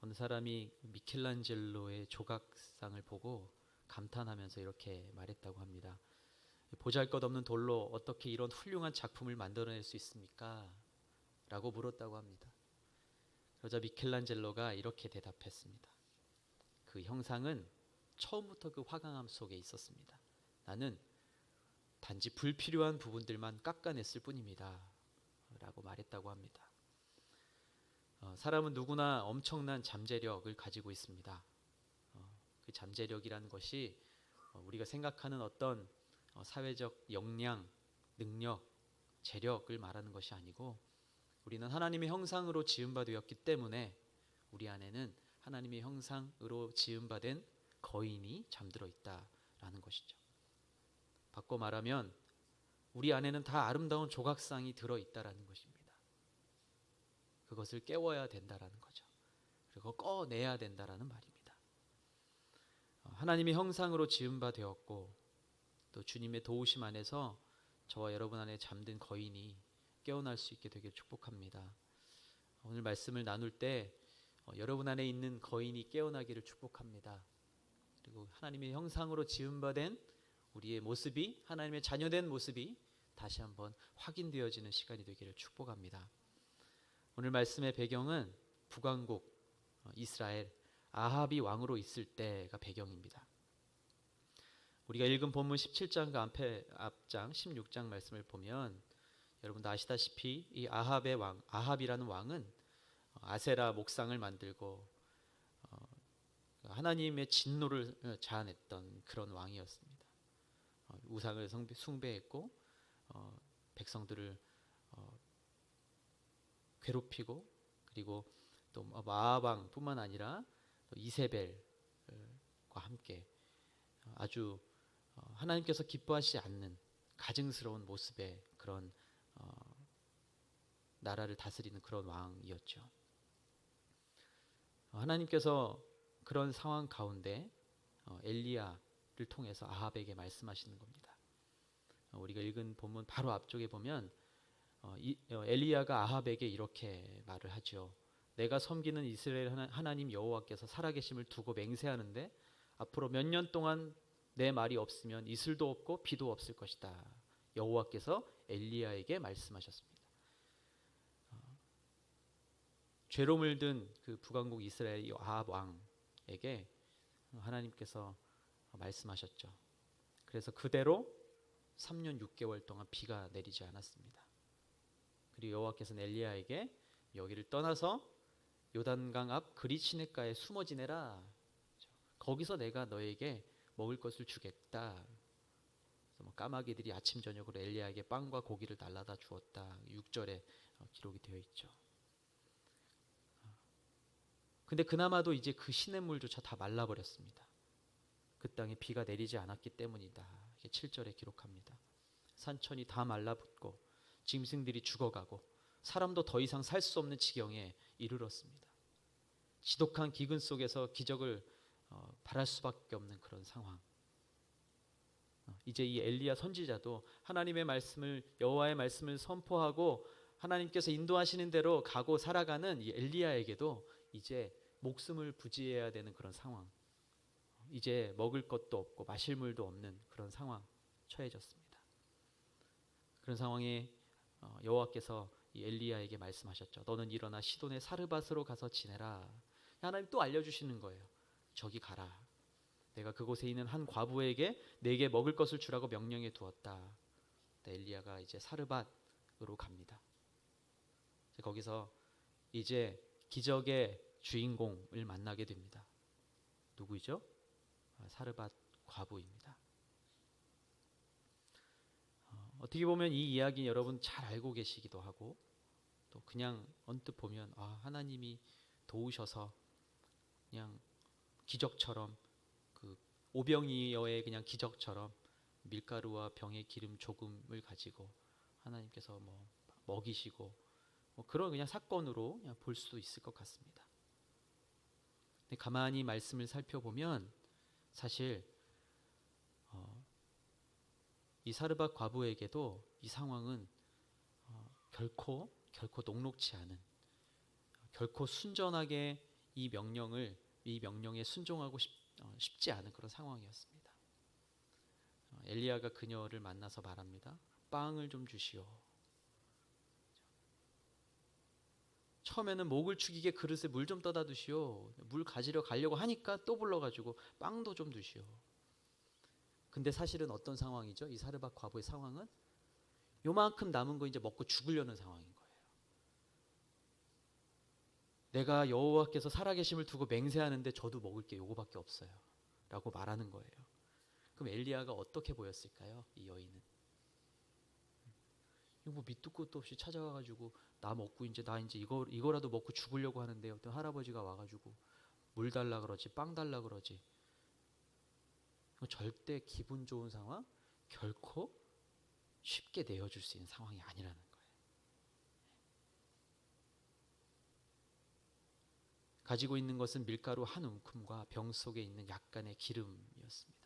어느 사람이 미켈란젤로의 조각상을 보고 감탄하면서 이렇게 말했다고 합니다. 보잘것없는 돌로 어떻게 이런 훌륭한 작품을 만들어낼 수 있습니까? 라고 물었다고 합니다. 그러자 미켈란젤로가 이렇게 대답했습니다. 그 형상은 처음부터 그 화강암 속에 있었습니다. 나는 단지 불필요한 부분들만 깎아냈을 뿐입니다. 라고 말했다고 합니다. 사람은 누구나 엄청난 잠재력을 가지고 있습니다. 그 잠재력이라는 것이 우리가 생각하는 어떤 사회적 역량, 능력, 재력을 말하는 것이 아니고 우리는 하나님의 형상으로 지음받았기 때문에 우리 안에는 하나님의 형상으로 지음받은 거인이 잠들어 있다라는 것이죠. 바꿔 말하면 우리 안에는 다 아름다운 조각상이 들어있다라는 것입니다. 그것을 깨워야 된다라는 거죠. 그리고 꺼내야 된다라는 말입니다. 하나님의 형상으로 지음받았고 또 주님의 도우심 안에서 저와 여러분 안에 잠든 거인이 깨어날 수 있게 되길 축복합니다. 오늘 말씀을 나눌 때 여러분 안에 있는 거인이 깨어나기를 축복합니다. 그리고 하나님의 형상으로 지음받은 우리의 모습이, 하나님의 자녀된 모습이 다시 한번 확인되어지는 시간이 되기를 축복합니다. 오늘 말씀의 배경은 북왕국 이스라엘 아합이 왕으로 있을 때가 배경입니다. 우리가 읽은 본문 17장과 앞장 16장 말씀을 보면 여러분도 아시다시피 이 아합의 왕, 아합이라는 왕은 아세라 목상을 만들고 하나님의 진노를 자아냈던 그런 왕이었습니다. 우상을 숭배했고 백성들을 괴롭히고 그리고 또 마아방뿐만 아니라 또 이세벨과 함께 아주 하나님께서 기뻐하시지 않는 가증스러운 모습의 그런 나라를 다스리는 그런 왕이었죠. 하나님께서 그런 상황 가운데 엘리야를 통해서 아합에게 말씀하시는 겁니다. 우리가 읽은 본문 바로 앞쪽에 보면 엘리야가 아합에게 이렇게 말을 하죠. 내가 섬기는 이스라엘 하나님 여호와께서 살아계심을 두고 맹세하는데 앞으로 몇 년 동안 내 말이 없으면 이슬도 없고 비도 없을 것이다. 여호와께서 엘리야에게 말씀하셨습니다. 죄로 물든 그 북왕국 이스라엘 아합 왕에게 하나님께서 말씀하셨죠. 그래서 그대로 3년 6개월 동안 비가 내리지 않았습니다. 그리고 여호와께서는 엘리야에게 여기를 떠나서 요단강 앞 그리 시냇가에 숨어 지내라. 거기서 내가 너에게 먹을 것을 주겠다. 그래서 까마귀들이 아침 저녁으로 엘리야에게 빵과 고기를 날라다 주었다. 6절에 기록이 되어 있죠. 근데 그나마도 이제 그 시냇물조차 다 말라버렸습니다. 그 땅에 비가 내리지 않았기 때문이다. 이게 7절에 기록합니다. 산천이 다 말라붙고 짐승들이 죽어가고 사람도 더 이상 살 수 없는 지경에 이르렀습니다. 지독한 기근 속에서 기적을 바랄 수밖에 없는 그런 상황. 이제 이 엘리야 선지자도 하나님의 말씀을, 여호와의 말씀을 선포하고 하나님께서 인도하시는 대로 가고 살아가는 이 엘리야에게도 이제 목숨을 부지해야 되는 그런 상황, 이제 먹을 것도 없고 마실 물도 없는 그런 상황 처해졌습니다. 그런 상황에 여호와께서 이 엘리야에게 말씀하셨죠. 너는 일어나 시돈의 사르밧으로 가서 지내라. 하나님 또 알려주시는 거예요. 저기 가라. 내가 그곳에 있는 한 과부에게 내게 먹을 것을 주라고 명령해 두었다. 엘리야가 이제 사르밧으로 갑니다. 거기서 이제 기적의 주인공을 만나게 됩니다. 누구죠? 사르밧 과부입니다. 어떻게 보면 이 이야기 여러분 잘 알고 계시기도 하고 또 그냥 언뜻 보면 하나님이 도우셔서 그냥 기적처럼 그 오병이어의 그냥 기적처럼 밀가루와 병의 기름 조금을 가지고 하나님께서 먹이시고 그런 그냥 사건으로 그냥 볼 수도 있을 것 같습니다. 근데 가만히 말씀을 살펴보면 사실 이 사르밧 과부에게도 이 상황은 결코 녹록치 않은, 결코 순전하게 이 명령에 순종하고 쉽지 않은 그런 상황이었습니다. 엘리야가 그녀를 만나서 말합니다. 빵을 좀 주시오. 처음에는 목을 축이게 그릇에 물 좀 떠다 두시오. 물 가지러 가려고 하니까 또 불러가지고 빵도 좀 주시오. 근데 사실은 어떤 상황이죠? 이 사르밧 과부의 상황은 요만큼 남은 거 이제 먹고 죽으려는 상황인 거예요. 내가 여호와께서 살아계심을 두고 맹세하는데 저도 먹을 게 요거밖에 없어요. 라고 말하는 거예요. 그럼 엘리야가 어떻게 보였을까요? 이 여인은. 이거 뭐 밑도 끝도 없이 찾아와가지고 나 먹고 나 이제 이거라도 먹고 죽으려고 하는데 어떤 할아버지가 와가지고 물 달라 그러지, 빵 달라 그러지. 절대 기분 좋은 상황, 결코 쉽게 내어줄 수 있는 상황이 아니라는 거예요. 가지고 있는 것은 밀가루 한 움큼과 병 속에 있는 약간의 기름이었습니다.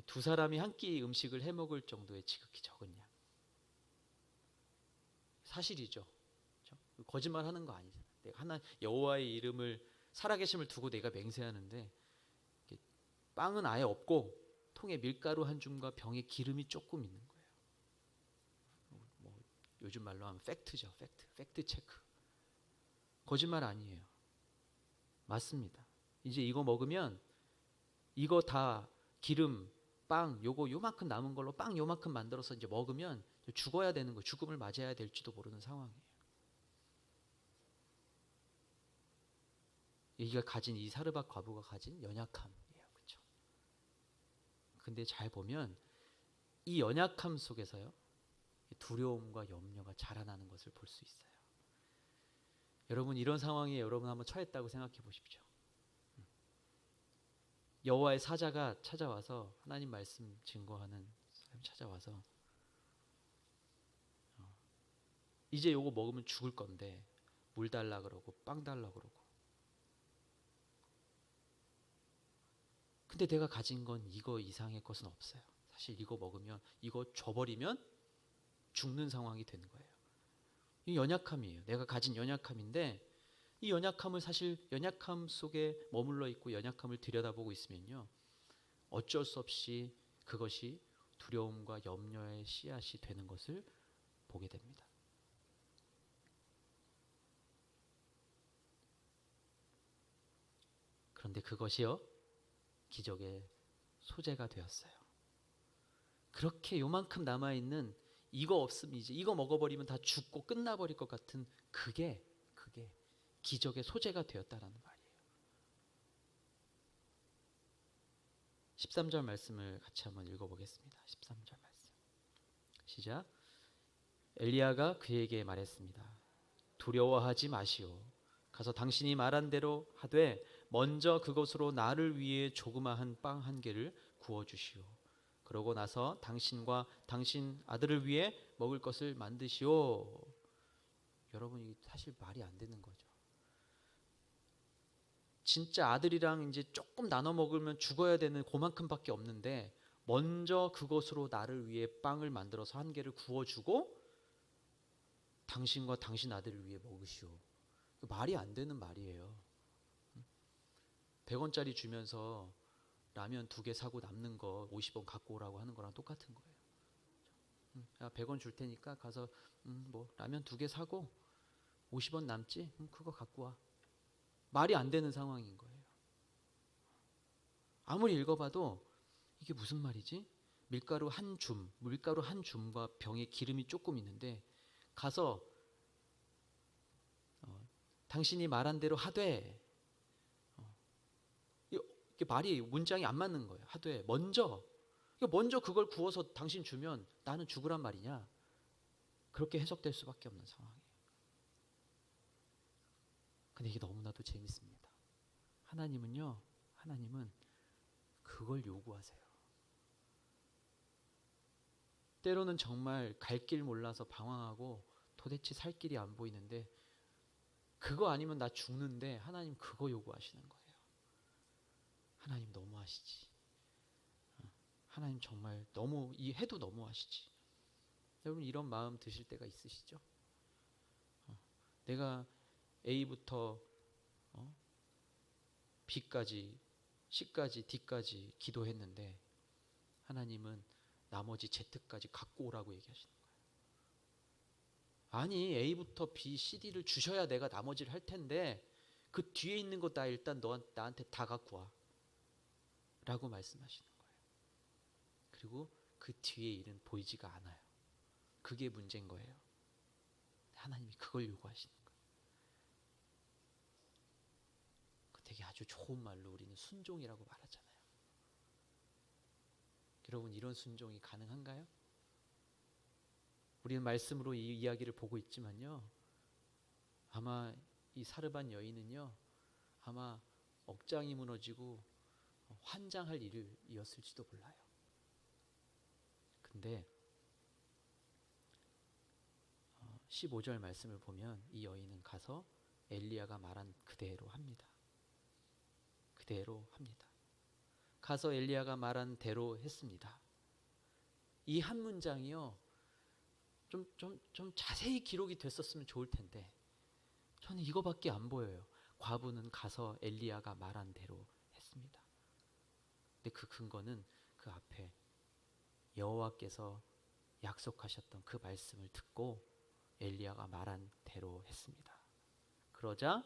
두 사람이 한 끼 음식을 해먹을 정도의 지극히 적은 양. 사실이죠. 그렇죠? 거짓말하는 거 아니잖아요. 내가 여호와의 이름을 살아계심을 두고 내가 맹세하는데 빵은 아예 없고 통에 밀가루 한 줌과 병에 기름이 조금 있는 거예요. 뭐 요즘 말로 하면 팩트죠. 팩트 체크. 거짓말 아니에요. 맞습니다. 이제 이거 먹으면 이거 다 기름, 빵 요만큼 남은 걸로 빵 요만큼 만들어서 이제 먹으면 죽어야 되는 거, 죽음을 맞이해야 될지도 모르는 상황이에요. 여기가 가진 이 사르밧 과부가 가진 연약함이에요, 그렇죠? 근데 잘 보면 이 연약함 속에서요 두려움과 염려가 자라나는 것을 볼 수 있어요. 여러분 이런 상황에 여러분 한번 처했다고 생각해 보십시오. 여호와의 사자가 찾아와서 하나님 말씀 증거하는 사람이 찾아와서 이제 요거 먹으면 죽을 건데 물 달라 그러고 빵 달라 그러고 근데 내가 가진 건 이거 이상의 것은 없어요. 사실 이거 먹으면 이거 줘버리면 죽는 상황이 되는 거예요. 이 연약함이에요. 내가 가진 연약함인데 이 연약함을 사실 연약함 속에 머물러 있고 연약함을 들여다보고 있으면요 어쩔 수 없이 그것이 두려움과 염려의 씨앗이 되는 것을 보게 됩니다. 그런데 그것이요 기적의 소재가 되었어요. 그렇게 요만큼 남아있는 이거 없으면 이제 이거 먹어버리면 다 죽고 끝나버릴 것 같은 그게 기적의 소재가 되었다라는 말이에요. 13절 말씀을 같이 한번 읽어보겠습니다. 13절 말씀 시작. 엘리야가 그에게 말했습니다. 두려워하지 마시오. 가서 당신이 말한 대로 하되 먼저 그것으로 나를 위해 조그마한 빵 한 개를 구워주시오. 그러고 나서 당신과 당신 아들을 위해 먹을 것을 만드시오. 여러분 이게 사실 말이 안 되는 거죠. 진짜 아들이랑 이제 조금 나눠 먹으면 죽어야 되는 그만큼밖에 없는데 먼저 그것으로 나를 위해 빵을 만들어서 한 개를 구워주고 당신과 당신 아들을 위해 먹으시오. 말이 안 되는 말이에요. 100원짜리 주면서 라면 2개 사고 남는 거 50원 갖고 오라고 하는 거랑 똑같은 거예요. 야 100원 줄 테니까 가서 뭐 라면 2개 사고 50원 남지? 그거 갖고 와. 말이 안 되는 상황인 거예요. 아무리 읽어봐도 이게 무슨 말이지? 밀가루 한 줌과 병에 기름이 조금 있는데 가서 당신이 말한 대로 하되 이게 말이 문장이 안 맞는 거예요. 하되 먼저 그걸 구워서 당신 주면 나는 죽으란 말이냐? 그렇게 해석될 수밖에 없는 상황이에요. 근데 이게 너무나도 재밌습니다. 하나님은 그걸 요구하세요. 때로는 정말 갈 길 몰라서 방황하고 도대체 살 길이 안 보이는데 그거 아니면 나 죽는데 하나님 그거 요구하시는 거예요. 하나님 너무하시지. 하나님 정말 너무 이 해도 너무하시지. 여러분 이런 마음 드실 때가 있으시죠? 내가 A부터 B까지 C까지 D까지 기도했는데 하나님은 나머지 Z까지 갖고 오라고 얘기하시는 거예요. 아니 A부터 B, C, D를 주셔야 내가 나머지를 할 텐데 그 뒤에 있는 거 다 일단 나한테 다 갖고 와 라고 말씀하시는 거예요. 그리고 그 뒤에 일은 보이지가 않아요. 그게 문제인 거예요. 하나님이 그걸 요구하시는 거예요. 되게 아주 좋은 말로 우리는 순종이라고 말하잖아요. 여러분 이런 순종이 가능한가요? 우리는 말씀으로 이 이야기를 보고 있지만요. 아마 이 사르반 여인은요. 아마 억장이 무너지고 환장할 일이었을지도 몰라요. 근데 15절 말씀을 보면 이 여인은 가서 엘리야가 말한 그대로 합니다. 그대로 합니다. 가서 엘리야가 말한 대로 했습니다. 이 한 문장이요. 좀 자세히 기록이 됐었으면 좋을 텐데 저는 이거밖에 안 보여요. 과부는 가서 엘리야가 말한 대로 했습니다. 근데 그 근거는 그 앞에 여호와께서 약속하셨던 그 말씀을 듣고 엘리야가 말한 대로 했습니다. 그러자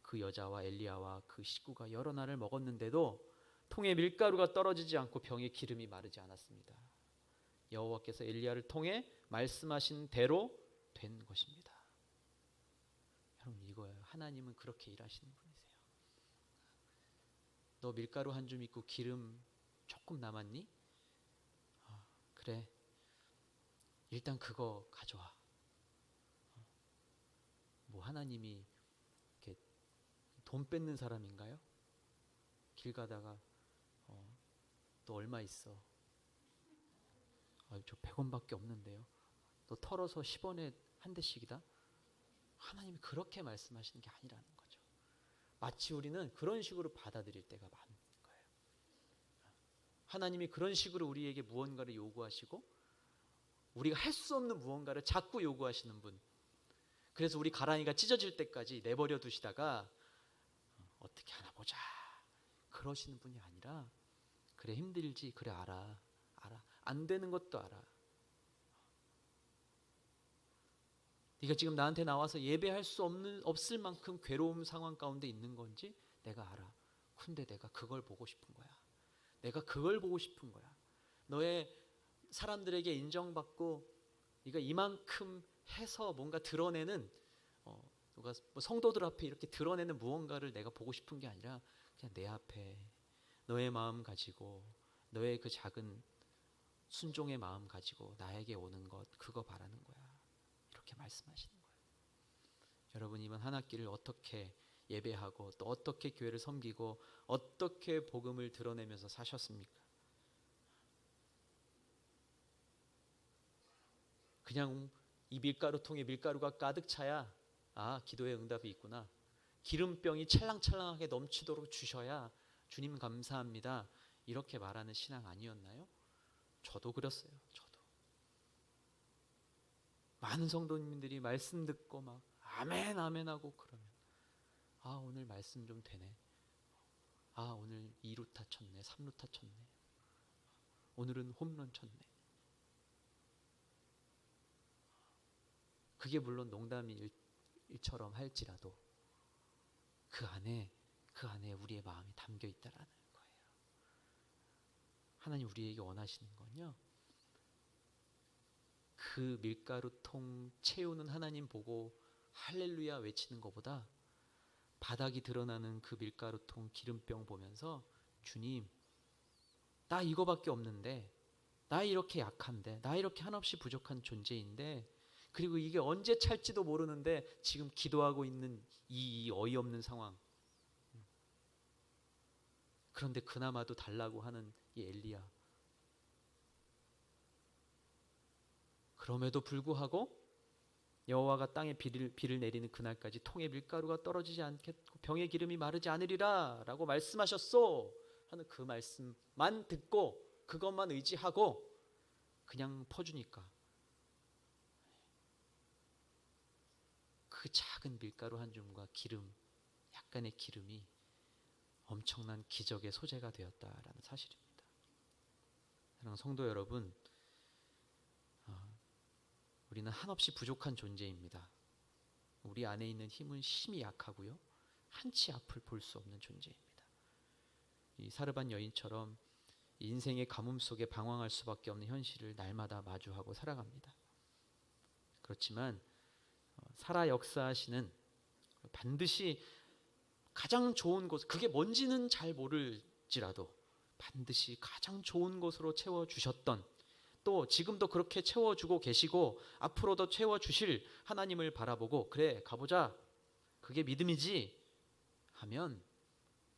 그 여자와 엘리야와 그 식구가 여러 날을 먹었는데도 통에 밀가루가 떨어지지 않고 병에 기름이 마르지 않았습니다. 여호와께서 엘리야를 통해 말씀하신 대로 된 것입니다. 여러분 이거예요. 하나님은 그렇게 일하시는 분이세요. 너 밀가루 한 줌 있고 기름 조금 남았니? 그래. 일단 그거 가져와. 뭐 하나님이 이렇게 돈 뺏는 사람인가요? 길 가다가 너 얼마 있어? 저 100원밖에 없는데요. 너 털어서 10원에 한 대씩이다? 하나님이 그렇게 말씀하시는 게 아니라는 거죠. 마치 우리는 그런 식으로 받아들일 때가 많은 거예요. 하나님이 그런 식으로 우리에게 무언가를 요구하시고 우리가 할 수 없는 무언가를 자꾸 요구하시는 분. 그래서 우리 가랑이가 찢어질 때까지 내버려 두시다가 어떻게 하나 보자 그러시는 분이 아니라 그래 힘들지 그래 알아 안 되는 것도 알아. 네가 지금 나한테 나와서 예배할 수 없을 만큼 괴로운 상황 가운데 있는 건지 내가 알아. 근데 내가 그걸 보고 싶은 거야. 내가 그걸 보고 싶은 거야. 너의 사람들에게 인정받고 네가 이만큼 해서 뭔가 드러내는 누가 성도들 앞에 이렇게 드러내는 무언가를 내가 보고 싶은 게 아니라 그냥 내 앞에 너의 마음 가지고 너의 그 작은 순종의 마음 가지고 나에게 오는 것 그거 바라는 거야. 이렇게 말씀하시는 거예요. 여러분 이번 한 학기를 어떻게 예배하고 또 어떻게 교회를 섬기고 어떻게 복음을 드러내면서 사셨습니까? 그냥 이 밀가루통에 밀가루가 가득 차야 기도의 응답이 있구나. 기름병이 찰랑찰랑하게 넘치도록 주셔야 주님 감사합니다. 이렇게 말하는 신앙 아니었나요? 저도 그랬어요. 저도. 많은 성도님들이 말씀 듣고 막 아멘 아멘 하고 그러면 오늘 말씀 좀 되네. 오늘 2루타 쳤네. 3루타 쳤네. 오늘은 홈런 쳤네. 그게 물론 농담일처럼 할지라도 그 안에 우리의 마음이 담겨 있다라는 거예요. 하나님 우리에게 원하시는 건요. 그 밀가루통 채우는 하나님 보고 할렐루야 외치는 것보다 바닥이 드러나는 그 밀가루통 기름병 보면서 주님 나 이거밖에 없는데 나 이렇게 약한데 나 이렇게 한없이 부족한 존재인데 그리고 이게 언제 찰지도 모르는데 지금 기도하고 있는 이 어이없는 상황. 그런데 그나마도 달라고 하는 이 엘리야. 그럼에도 불구하고 여호와가 땅에 비를 내리는 그날까지 통에 밀가루가 떨어지지 않겠고 병의 기름이 마르지 않으리라 라고 말씀하셨소 하는 그 말씀만 듣고 그것만 의지하고 그냥 퍼주니까 그 작은 밀가루 한 줌과 기름 약간의 기름이 엄청난 기적의 소재가 되었다라는 사실입니다. 사랑하는 성도 여러분, 우리는 한없이 부족한 존재입니다. 우리 안에 있는 힘은 심히 약하고요, 한치 앞을 볼 수 없는 존재입니다. 이 사르밧 여인처럼 인생의 가뭄 속에 방황할 수밖에 없는 현실을 날마다 마주하고 살아갑니다. 그렇지만 살아 역사하시는, 반드시 가장 좋은 곳, 그게 뭔지는 잘 모를지라도 반드시 가장 좋은 곳으로 채워주셨던, 또 지금도 그렇게 채워주고 계시고 앞으로도 채워주실 하나님을 바라보고, 그래 가보자, 그게 믿음이지 하면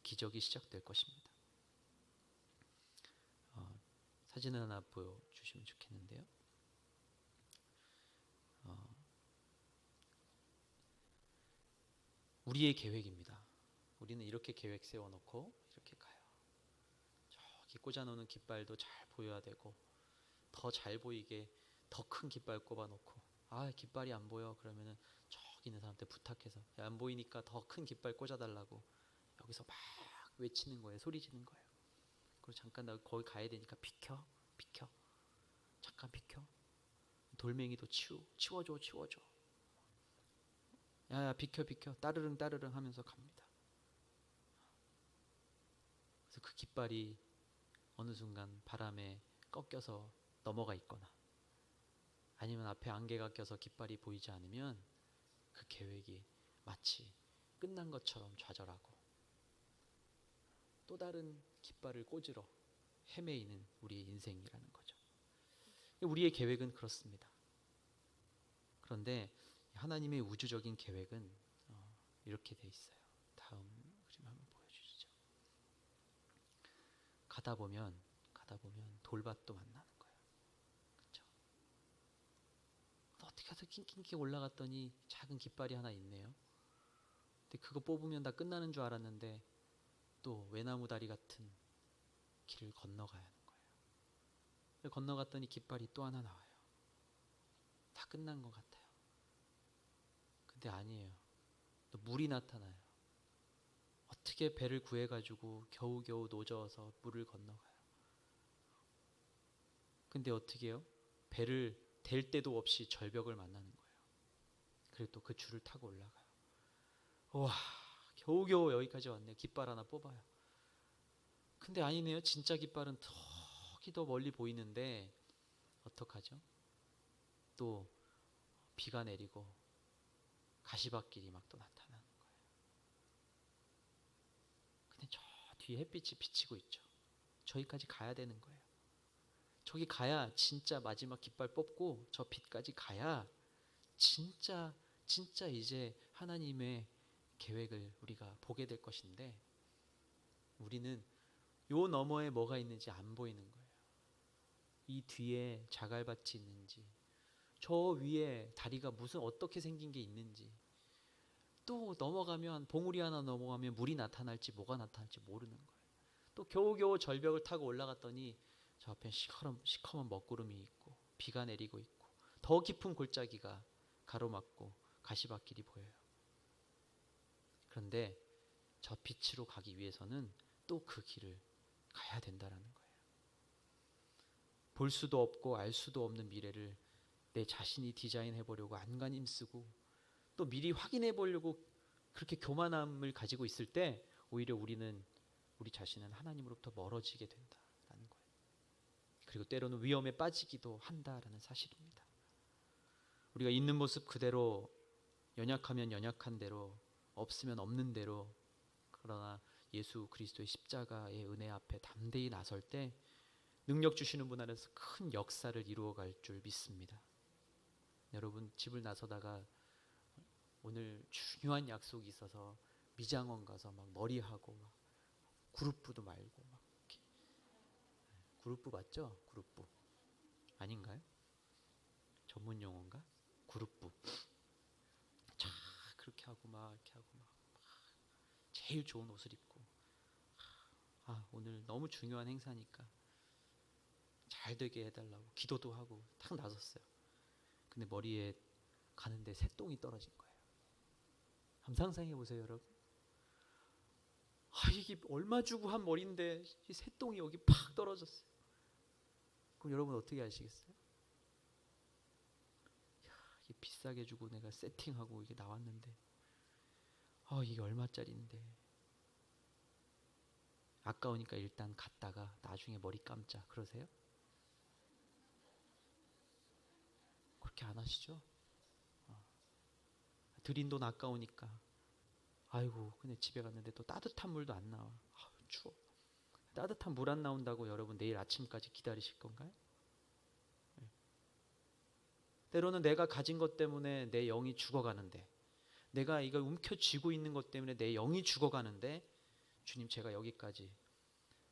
기적이 시작될 것입니다. 사진을 하나 보여주시면 좋겠는데요. 우리의 계획입니다. 우리는 이렇게 계획 세워놓고 이렇게 가요. 저기 꽂아놓는 깃발도 잘 보여야 되고, 더 잘 보이게 더 큰 깃발 꼽아놓고, 깃발이 안 보여 그러면은 저기 있는 사람한테 부탁해서, 안 보이니까 더 큰 깃발 꽂아달라고 여기서 막 외치는 거예요. 소리 지는 거예요. 그리고 잠깐 나 거기 가야 되니까 비켜, 잠깐 비켜, 돌멩이도 치워줘, 야 비켜, 따르릉 하면서 갑니다. 그래서 그 깃발이 어느 순간 바람에 꺾여서 넘어가 있거나, 아니면 앞에 안개가 껴서 깃발이 보이지 않으면 그 계획이 마치 끝난 것처럼 좌절하고 또 다른 깃발을 꽂으러 헤매이는 우리의 인생이라는 거죠. 우리의 계획은 그렇습니다. 그런데 하나님의 우주적인 계획은 이렇게 돼 있어요. 다음 그림 한번 보여주시죠. 가다 보면 돌밭도 만나는 거예요. 그렇죠? 어떻게 해서 낑낑낑 올라갔더니 작은 깃발이 하나 있네요. 근데 그거 뽑으면 다 끝나는 줄 알았는데 또 외나무 다리 같은 길을 건너가야 하는 거예요. 건너갔더니 깃발이 또 하나 나와요. 다 끝난 것 같아요. 근데 아니에요. 또 물이 나타나요. 어떻게 배를 구해가지고 겨우겨우 노져서 물을 건너가요. 근데 어떻게 해요? 배를 댈 데도 없이 절벽을 만나는 거예요. 그리고 또 그 줄을 타고 올라가요. 와, 겨우겨우 여기까지 왔네요. 깃발 하나 뽑아요. 근데 아니네요. 진짜 깃발은 저기 더 멀리 보이는데 어떡하죠? 또 비가 내리고 가시밭길이 막 또 나타나는 거예요. 근데 저 뒤에 햇빛이 비치고 있죠. 저기까지 가야 되는 거예요. 저기 가야 진짜 마지막 깃발 뽑고 저 빛까지 가야 진짜 이제 하나님의 계획을 우리가 보게 될 것인데, 우리는 요 너머에 뭐가 있는지 안 보이는 거예요. 이 뒤에 자갈밭이 있는지, 저 위에 다리가 무슨 어떻게 생긴 게 있는지, 또 넘어가면 봉우리 하나 넘어가면 물이 나타날지 뭐가 나타날지 모르는 거예요. 또 겨우겨우 절벽을 타고 올라갔더니 저 앞에 시커먼 먹구름이 있고 비가 내리고 있고 더 깊은 골짜기가 가로막고 가시밭길이 보여요. 그런데 저 빛으로 가기 위해서는 또 그 길을 가야 된다라는 거예요. 볼 수도 없고 알 수도 없는 미래를 내 자신이 디자인해 보려고 안간힘 쓰고 또 미리 확인해 보려고 그렇게 교만함을 가지고 있을 때 오히려 우리 자신은 하나님으로부터 멀어지게 된다라는 거예요. 그리고 때로는 위험에 빠지기도 한다라는 사실입니다. 우리가 있는 모습 그대로, 연약하면 연약한 대로, 없으면 없는 대로, 그러나 예수 그리스도의 십자가의 은혜 앞에 담대히 나설 때 능력 주시는 분 안에서 큰 역사를 이루어갈 줄 믿습니다. 여러분, 집을 나서다가 오늘 중요한 약속이 있어서 미장원 가서 막 머리하고 막 그룹부도 말고 막 이렇게. 그룹부 맞죠? 그룹부 아닌가요? 전문 용어인가? 그룹부. 자, 그렇게 하고 막 이렇게 하고 막 제일 좋은 옷을 입고, 오늘 너무 중요한 행사니까 잘 되게 해달라고 기도도 하고 탁 나섰어요. 근데 머리에 가는데 새똥이 떨어진 거예요. 한번 상상해 보세요, 여러분. 이게 얼마 주고 한 머리인데 이 새똥이 여기 팍 떨어졌어요. 그럼 여러분 어떻게 하시겠어요? 이게 비싸게 주고 내가 세팅하고 이게 나왔는데 이게 얼마짜리인데. 아까우니까 일단 갔다가 나중에 머리 감자 그러세요? 그렇게 안 하시죠? 들인 돈 아까우니까 아이고 근데 집에 갔는데 또 따뜻한 물도 안 나와. 추워. 따뜻한 물 안 나온다고 여러분 내일 아침까지 기다리실 건가요? 때로는 내가 가진 것 때문에 내 영이 죽어가는데, 내가 이걸 움켜쥐고 있는 것 때문에 내 영이 죽어가는데, 주님 제가 여기까지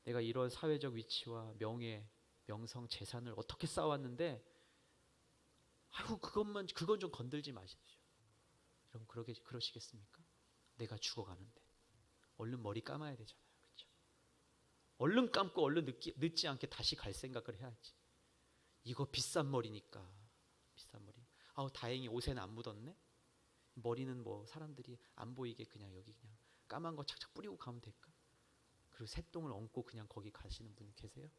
내가 이런 사회적 위치와 명예, 명성, 재산을 어떻게 쌓아왔는데 아이고 그건 좀 건들지 마십시오. 여러분 그러시겠습니까? 내가 죽어가는데 얼른 머리 감아야 되잖아요. 그렇죠? 얼른 감고 얼른 늦지 않게 다시 갈 생각을 해야지. 이거 비싼 머리니까. 비싼 머리. 다행히 옷에는 안 묻었네. 머리는 뭐 사람들이 안 보이게 그냥 여기 그냥 까만 거 착착 뿌리고 가면 될까? 그리고 새똥을 얹고 그냥 거기 가시는 분 계세요?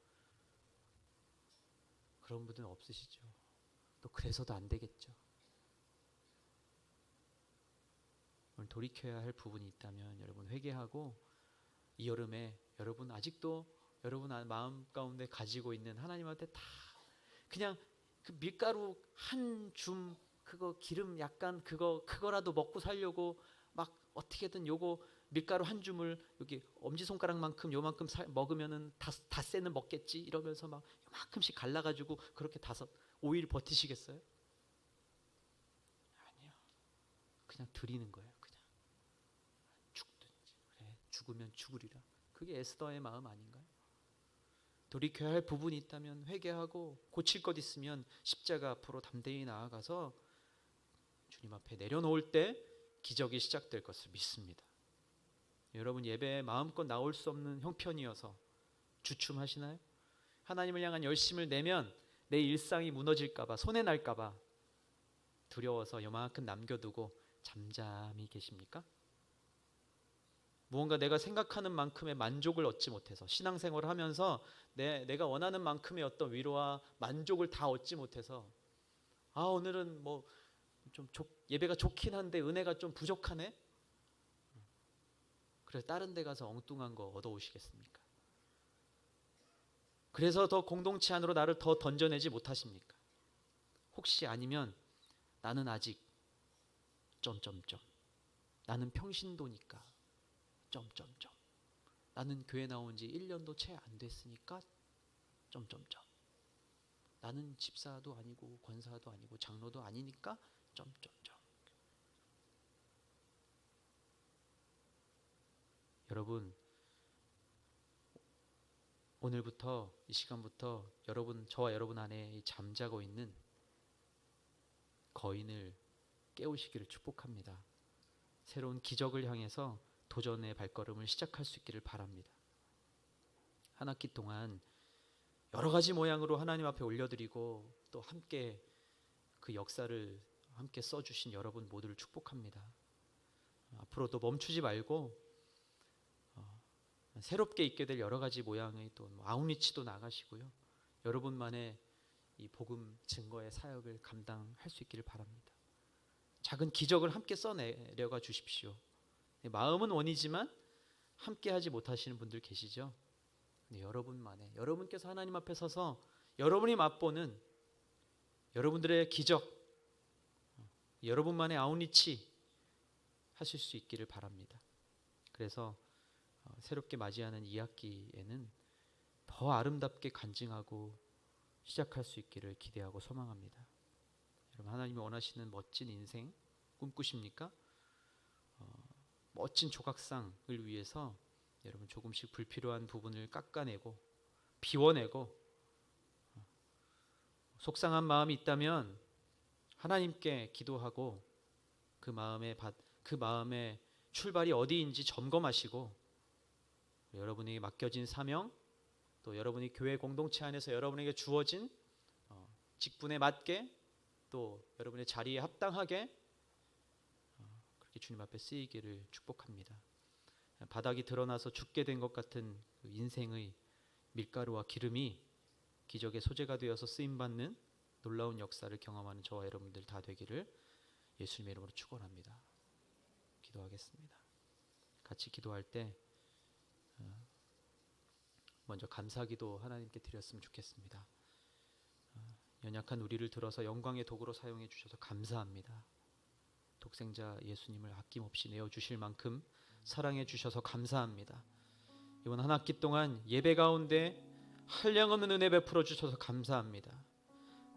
그런 분들은 없으시죠. 또 그래서도 안 되겠죠. 오늘 돌이켜야 할 부분이 있다면 여러분 회개하고 이 여름에 여러분 아직도 여러분 마음 가운데 가지고 있는 하나님한테 다 그냥 그 밀가루 한 줌 그거 기름 약간 그거라도 먹고 살려고 막 어떻게든 요거 밀가루 한 줌을 여기 엄지손가락만큼 요만큼 먹으면은 다 쎄는 먹겠지 이러면서 막 요만큼씩 갈라가지고 그렇게 5일 버티시겠어요? 아니요. 그냥 드리는 거예요. 그냥 죽든지 그래 죽으면 죽으리라. 그게 에스더의 마음 아닌가요? 돌이켜야 할 부분이 있다면 회개하고 고칠 것 있으면 십자가 앞으로 담대히 나아가서 주님 앞에 내려놓을 때 기적이 시작될 것을 믿습니다. 여러분 예배에 마음껏 나올 수 없는 형편이어서 주춤하시나요? 하나님을 향한 열심을 내면 내 일상이 무너질까봐 손해날까봐 두려워서 요만큼 남겨두고 잠잠히 계십니까? 무언가 내가 생각하는 만큼의 만족을 얻지 못해서 신앙생활을 하면서 내가 원하는 만큼의 어떤 위로와 만족을 다 얻지 못해서 오늘은 뭐 좀 예배가 좋긴 한데 은혜가 좀 부족하네. 그래서 다른 데 가서 엉뚱한 거 얻어오시겠습니까? 그래서 더 공동체 안으로 나를 더 던져내지 못하십니까? 혹시 아니면 나는 아직 점점점 나는 평신도니까 점점점 나는 교회 나온 지 1년도 채 안 됐으니까 점점점 나는 집사도 아니고 권사도 아니고 장로도 아니니까 점점점. 여러분 오늘부터 이 시간부터 저와 여러분 안에 잠자고 있는 거인을 깨우시기를 축복합니다. 새로운 기적을 향해서 도전의 발걸음을 시작할 수 있기를 바랍니다. 한 학기 동안 여러 가지 모양으로 하나님 앞에 올려드리고 또 함께 그 역사를 함께 써주신 여러분 모두를 축복합니다. 앞으로도 멈추지 말고 새롭게 있게 될 여러 가지 모양의 또 아웃리치도 나가시고요. 여러분만의 이 복음 증거의 사역을 감당할 수 있기를 바랍니다. 작은 기적을 함께 써내려가 주십시오. 마음은 원이지만 함께 하지 못하시는 분들 계시죠? 근데 여러분께서 하나님 앞에 서서 여러분이 맛보는 여러분들의 기적, 여러분만의 아웃리치 하실 수 있기를 바랍니다. 그래서 새롭게 맞이하는 2학기에는 더 아름답게 간증하고 시작할 수 있기를 기대하고 소망합니다. 여러분 하나님이 원하시는 멋진 인생 꿈꾸십니까? 멋진 조각상을 위해서 여러분 조금씩 불필요한 부분을 깎아내고 비워내고 속상한 마음이 있다면 하나님께 기도하고 그 마음의 출발이 어디인지 점검하시고 여러분에게 맡겨진 사명 또 여러분이 교회 공동체 안에서 여러분에게 주어진 직분에 맞게 또 여러분의 자리에 합당하게 그렇게 주님 앞에 쓰이기를 축복합니다. 바닥이 드러나서 죽게 된 것 같은 그 인생의 밀가루와 기름이 기적의 소재가 되어서 쓰임받는 놀라운 역사를 경험하는 저와 여러분들 다 되기를 예수님의 이름으로 축원합니다. 기도하겠습니다. 같이 기도할 때 먼저 감사기도 하나님께 드렸으면 좋겠습니다. 연약한 우리를 들어서 영광의 도구로 사용해 주셔서 감사합니다. 독생자 예수님을 아낌없이 내어주실 만큼 사랑해 주셔서 감사합니다. 이번 한 학기 동안 예배 가운데 한량없는 은혜 베풀어 주셔서 감사합니다.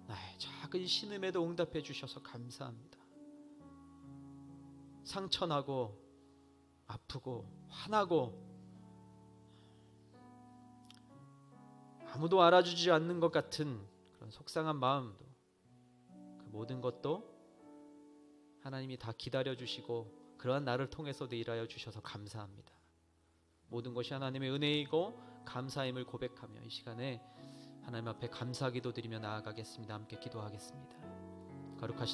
나의 작은 신음에도 응답해 주셔서 감사합니다. 상처나고 아프고 화나고 아무도 알아주지 않는 것 같은 그런 속상한 마음도, 그 모든 것도 하나님이 다 기다려주시고 그러한 나를 통해서도 일하여 주셔서 감사합니다. 모든 것이 하나님의 은혜이고 감사임을 고백하며 이 시간에 하나님 앞에 감사기도 드리며 나아가겠습니다. 함께 기도하겠습니다. 거룩하신